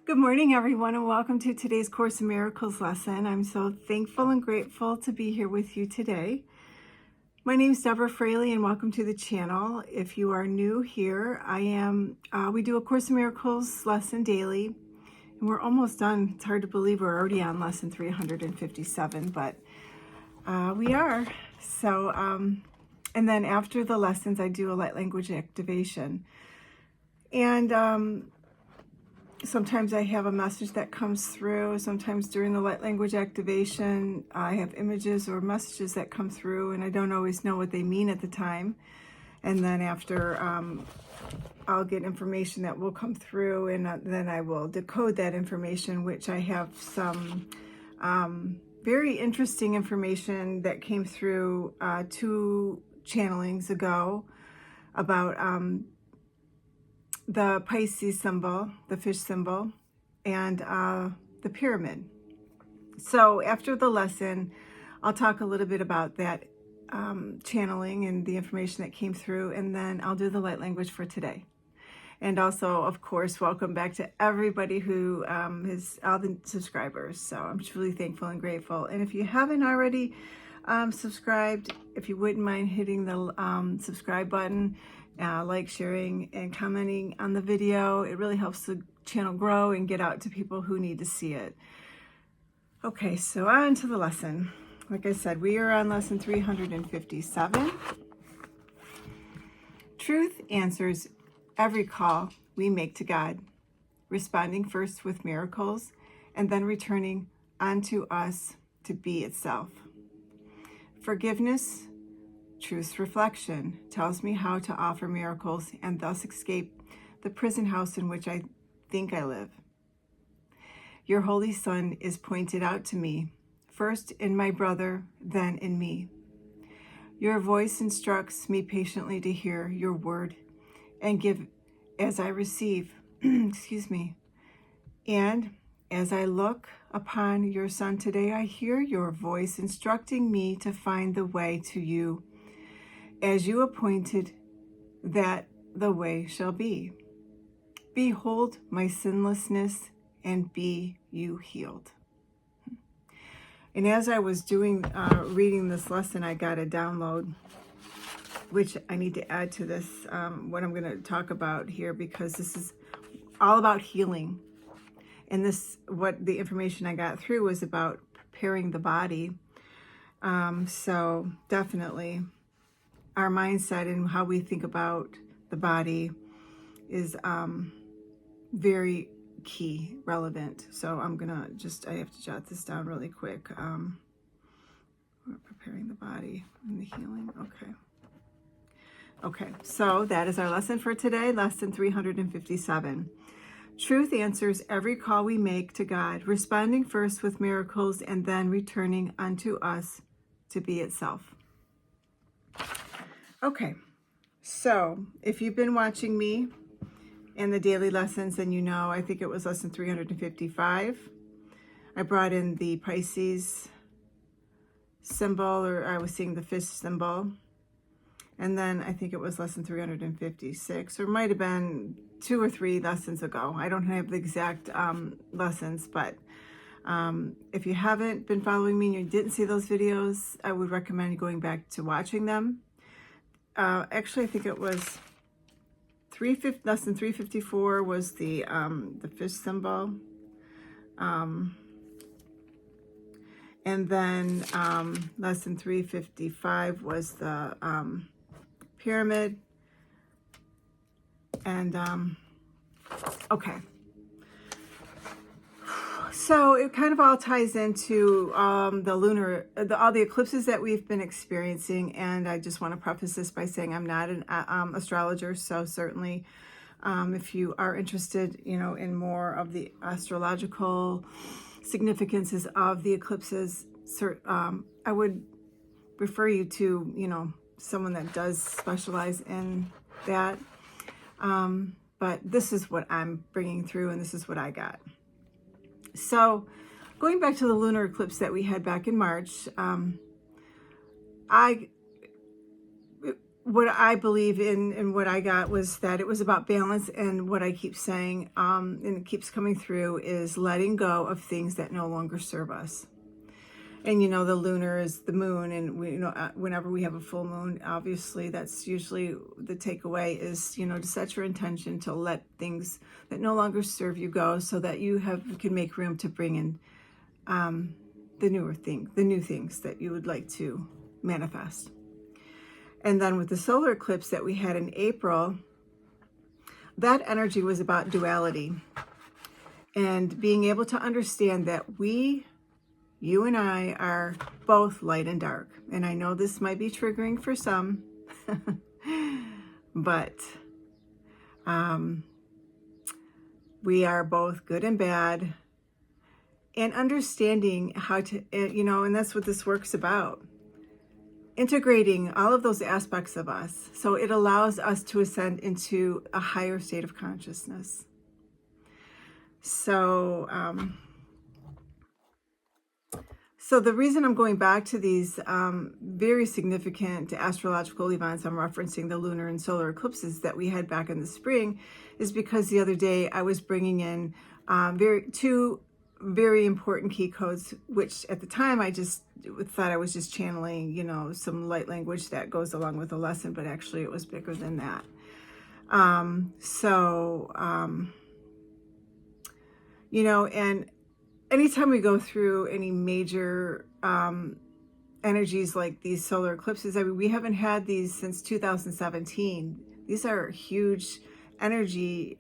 Good morning, everyone, and welcome to today's Course in Miracles lesson. I'm so thankful and grateful to be here with you today. My name is Deborah Fraley, and welcome to the channel. If you are new here, we do a Course in Miracles lesson daily, and we're almost done. It's hard to believe we're already on lesson 357, but we are. So, and then after the lessons, I do a light language activation. And sometimes I have a message that comes through. Sometimes during the light language activation, I have images or messages that come through, and I don't always know what they mean at the time. And then after, I'll get information that will come through, and then I will decode that information, which I have some very interesting information that came through 2 channelings ago about the Pisces symbol, the fish symbol, and the pyramid. So after the lesson, I'll talk a little bit about that channeling and the information that came through, and then I'll do the light language for today. And also, of course, welcome back to everybody who is all the subscribers. So I'm truly thankful and grateful. And if you haven't already subscribed, if you wouldn't mind hitting the subscribe button, like, sharing, and commenting on the video. It really helps the channel grow and get out to people who need to see it. Okay, so on to the lesson. Like I said, we are on lesson 357. Truth answers every call we make to God, responding first with miracles and then returning unto us to be itself. Forgiveness, truth's reflection, tells me how to offer miracles and thus escape the prison house in which I think I live. Your Holy Son is pointed out to me, first in my brother, then in me. Your voice instructs me patiently to hear your word and give as I receive. Excuse me. And as I look upon your Son today, I hear your voice instructing me to find the way to you, as you appointed that the way shall be. Behold my sinlessness, and be you healed. And as I was reading this lesson, I got a download, which I need to add to this, what I'm going to talk about here, because this is all about healing. And what the information I got through was about preparing the body. So definitely our mindset and how we think about the body is very key, relevant. So I'm gonna I have to jot this down really quick. We're preparing the body and the healing. Okay, so that is our lesson for today, lesson 357. Truth answers every call we make to God, responding first with miracles and then returning unto us to be itself. Okay, so if you've been watching me in the daily lessons, then you know, I think it was lesson 355. I brought in the Pisces symbol, or I was seeing the fish symbol. And then I think it was lesson 356, or it might have been 2 or 3 lessons ago. I don't have the exact lessons, but if you haven't been following me and you didn't see those videos, I would recommend going back to watching them. Actually, I think it was lesson 354 was the fish symbol. And then lesson 355 was the pyramid. And okay. So it kind of all ties into all the eclipses that we've been experiencing. And I just want to preface this by saying I'm not an astrologer. So certainly if you are interested, in more of the astrological significances of the eclipses, I would refer you to, someone that does specialize in that. But this is what I'm bringing through, and this is what I got. So going back to the lunar eclipse that we had back in March, what I believe in and what I got was that it was about balance. And what I keep saying, and it keeps coming through, is letting go of things that no longer serve us. And, the lunar is the moon. And, whenever we have a full moon, obviously, that's usually the takeaway is, to set your intention to let things that no longer serve you go, so that you can make room to bring in the new things that you would like to manifest. And then with the solar eclipse that we had in April, that energy was about duality and being able to understand that you and I are both light and dark. And I know this might be triggering for some, but we are both good and bad, and understanding how to, and that's what this work's about. Integrating all of those aspects of us, so it allows us to ascend into a higher state of consciousness. So the reason I'm going back to these very significant astrological events, I'm referencing the lunar and solar eclipses that we had back in the spring, is because the other day I was bringing in two very important key codes, which at the time I just thought I was just channeling, some light language that goes along with the lesson, but actually it was bigger than that. And anytime we go through any major energies like these solar eclipses, we haven't had these since 2017. These are huge energy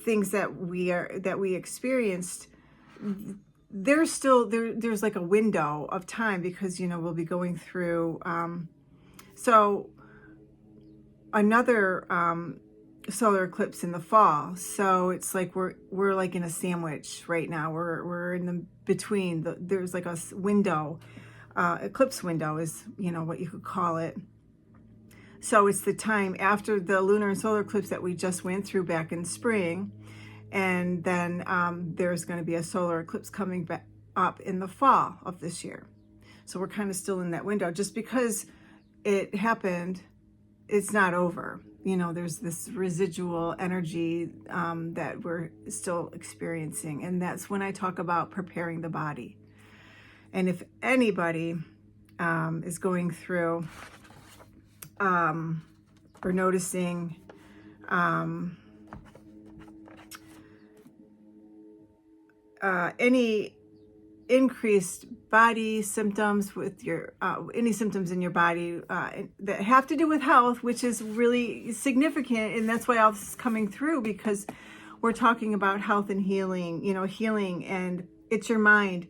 things that we experienced. There's like a window of time, because we'll be going through so another solar eclipse in the fall. So it's like we're like in a sandwich right now. We're in the between. There's like a window, eclipse window is what you could call it. So it's the time after the lunar and solar eclipse that we just went through back in spring. And then there's going to be a solar eclipse coming back up in the fall of this year. So we're kind of still in that window. Just because it happened, it's not over. There's this residual energy that we're still experiencing. And that's when I talk about preparing the body. And if anybody is going through or noticing any increased body symptoms with your any symptoms in your body that have to do with health, which is really significant, and that's why all this is coming through, because we're talking about health and healing, healing, and it's your mind.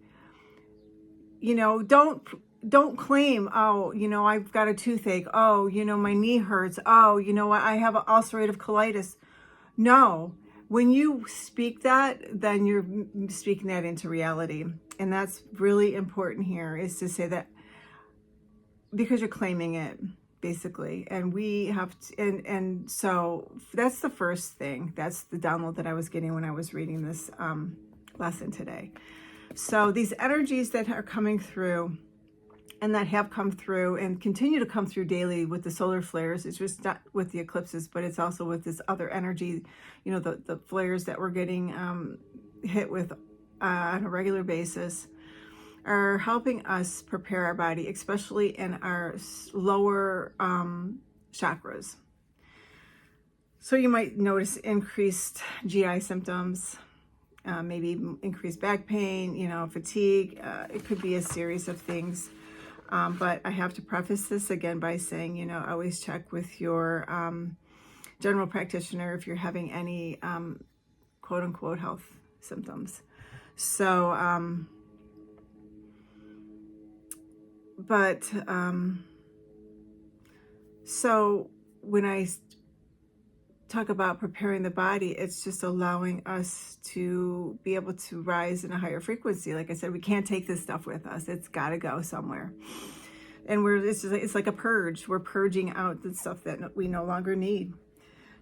Don't claim, I've got a toothache. My knee hurts. I have ulcerative colitis. No. When you speak that, then you're speaking that into reality. And that's really important here, is to say that, because you're claiming it, basically. And we have to, and so that's the first thing. That's the download that I was getting when I was reading this lesson today. So these energies that are coming through, and that have come through and continue to come through daily with the solar flares, it's just not with the eclipses, but it's also with this other energy, the flares that we're getting hit with on a regular basis, are helping us prepare our body, especially in our lower chakras. So you might notice increased GI symptoms, maybe increased back pain, fatigue. It could be a series of things. But I have to preface this again by saying, always check with your general practitioner if you're having any quote unquote health symptoms. So, so when I talk about preparing the body, it's just allowing us to be able to rise in a higher frequency. Like I said, we can't take this stuff with us. It's got to go somewhere. And it's like a purge. We're purging out the stuff that we no longer need.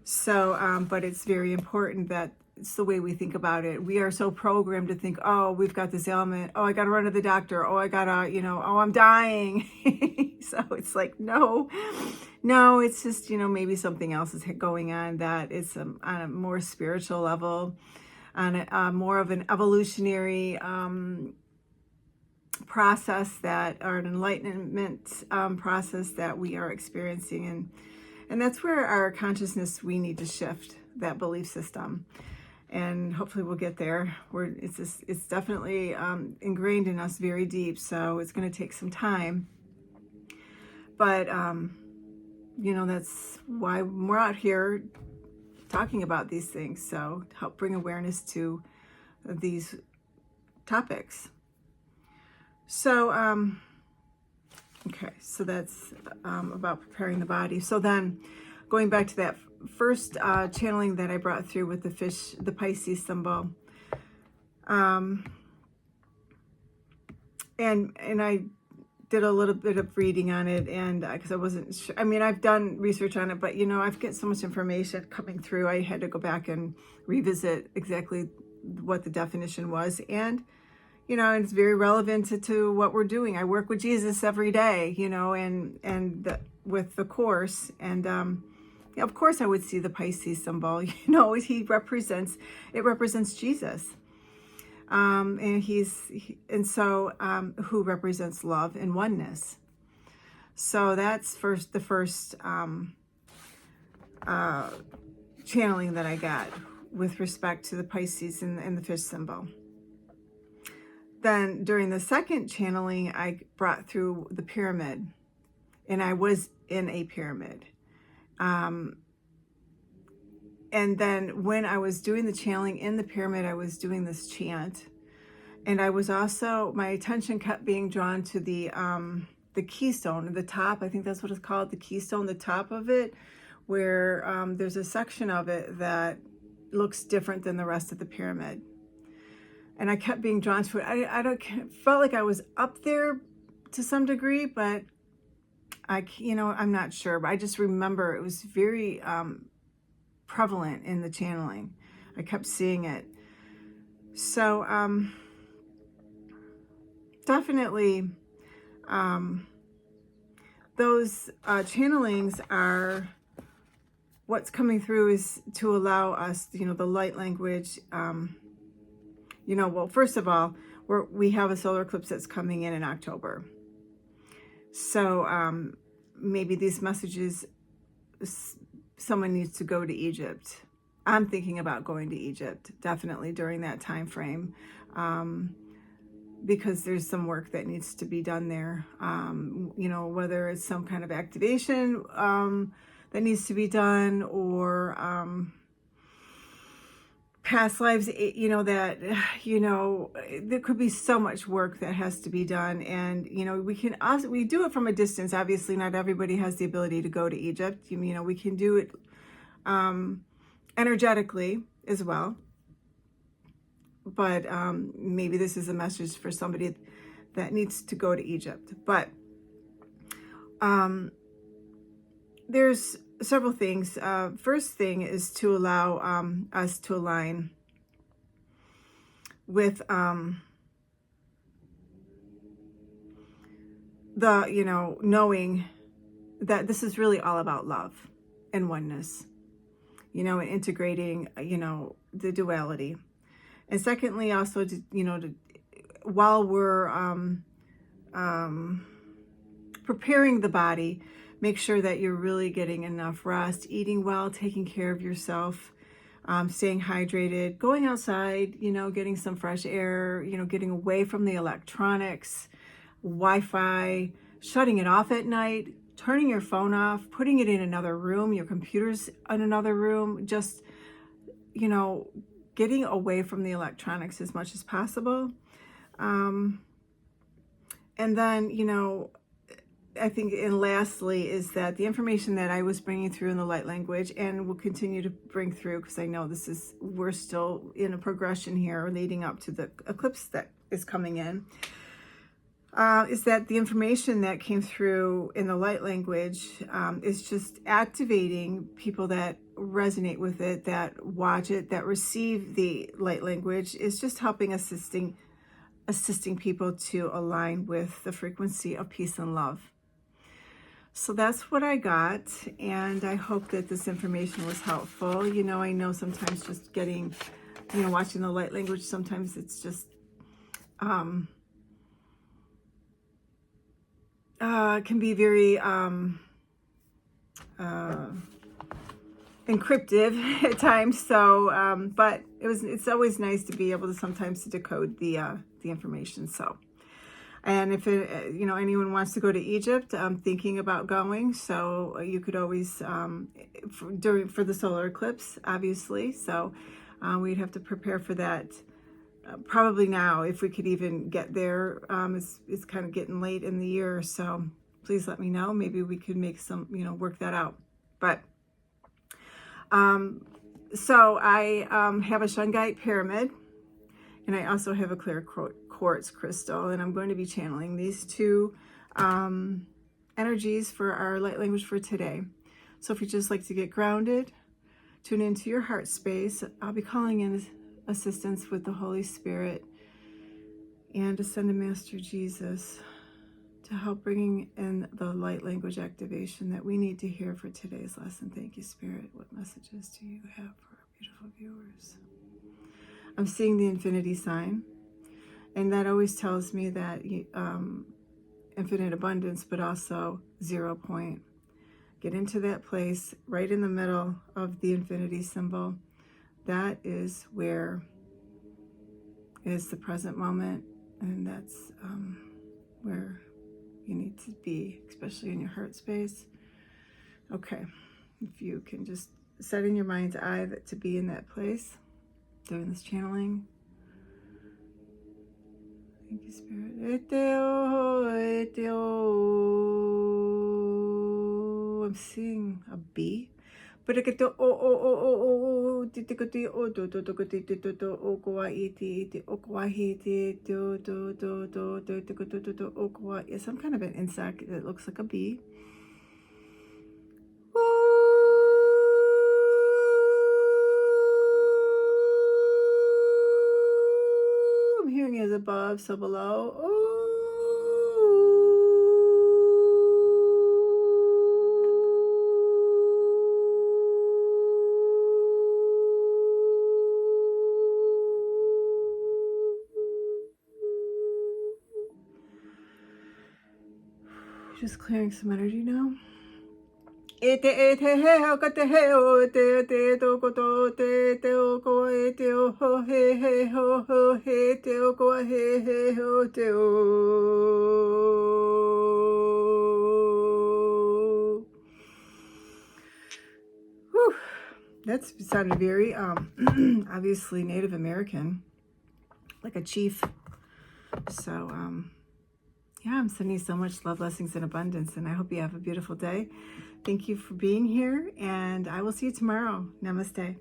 So, but it's very important that it's the way we think about it. We are so programmed to think, oh, we've got this ailment. Oh, I got to run to the doctor. Oh, I got to, oh, I'm dying. So it's like, no, it's just, maybe something else is going on, that it's on a more spiritual level, on a more of an evolutionary process, or an enlightenment process that we are experiencing. And that's where our consciousness, we need to shift that belief system. And hopefully we'll get there. It's definitely ingrained in us very deep, so it's going to take some time. But, that's why we're out here talking about these things, so to help bring awareness to these topics. So, okay, so that's about preparing the body. So then, going back to that first channeling that I brought through with the fish, the Pisces symbol, and I did a little bit of reading on it, and because I wasn't sure. I mean, I've done research on it, but I've got so much information coming through. I had to go back and revisit exactly what the definition was, and it's very relevant to what we're doing. I work with Jesus every day, with the Course, and of course I would see the Pisces symbol. It represents Jesus, and who represents love and oneness. So that's the first channeling that I got with respect to the Pisces and the fish symbol. Then during the second channeling, I brought through the pyramid, and I was in a pyramid. And then when I was doing the channeling in the pyramid, I was doing this chant, and I was also, my attention kept being drawn to the keystone, the top. I think that's what it's called, the keystone, the top of it, where there's a section of it that looks different than the rest of the pyramid. And I kept being drawn to it. I felt like I was up there to some degree, but I'm not sure. But I just remember it was very prevalent in the channeling. I kept seeing it. So definitely those channelings are, what's coming through is to allow us, the light language. Well, first of all, we have a solar eclipse that's coming in October. So maybe these messages, someone needs to go to Egypt. I'm thinking about going to Egypt, definitely during that time frame, because there's some work that needs to be done there. Whether it's some kind of activation that needs to be done, or past lives, there could be so much work that has to be done. And, we do it from a distance. Obviously, not everybody has the ability to go to Egypt. We can do it energetically as well. But maybe this is a message for somebody that needs to go to Egypt. But there's several things. First thing is to allow us to align with knowing that this is really all about love and oneness, and integrating, the duality. And secondly, also while we're preparing the body, make sure that you're really getting enough rest, eating well, taking care of yourself, staying hydrated, going outside, getting some fresh air, getting away from the electronics, Wi-Fi, shutting it off at night, turning your phone off, putting it in another room, your computer's in another room, just, getting away from the electronics as much as possible. And then, I think, and lastly, is that the information that I was bringing through in the light language and will continue to bring through, because I know we're still in a progression here leading up to the eclipse that is coming in. is that the information that came through in the light language is just activating people that resonate with it, that watch it, that receive the light language, is just helping assisting people to align with the frequency of peace and love. So that's what I got, and I hope that this information was helpful. You know, I know sometimes just getting, watching the light language, sometimes it's just can be very encryptive at times. So, but it's always nice to be able to sometimes to decode the information. So, and if anyone wants to go to Egypt, I'm thinking about going. So you could always for the solar eclipse, obviously. So we'd have to prepare for that. Probably now, if we could even get there. It's kind of getting late in the year, so please let me know. Maybe we could make some, work that out. But so I have a shungite pyramid, and I also have a clear quartz crystal, and I'm going to be channeling these two energies for our light language for today. So if you just like to get grounded, tune into your heart space. I'll be calling in assistance with the Holy Spirit and Ascended Master Jesus to help bringing in the light language activation that we need to hear for today's lesson. Thank you, Spirit. What messages do you have for our beautiful viewers? I'm seeing the infinity sign, and that always tells me that infinite abundance, but also 0 point. Get into that place right in the middle of the infinity symbol. That is where is the present moment, and that's where you need to be, especially in your heart space. Okay, if you can just set in your mind's eye that to be in that place during this channeling. Thank you, Spirit. I'm seeing a bee. But I get to some kind of an insect that looks like a bee. I'm hearing as above, so below. Just clearing some energy now. That sounded very obviously Native American, like a chief. So yeah, I'm sending you so much love, blessings, and abundance, and I hope you have a beautiful day. Thank you for being here, and I will see you tomorrow. Namaste.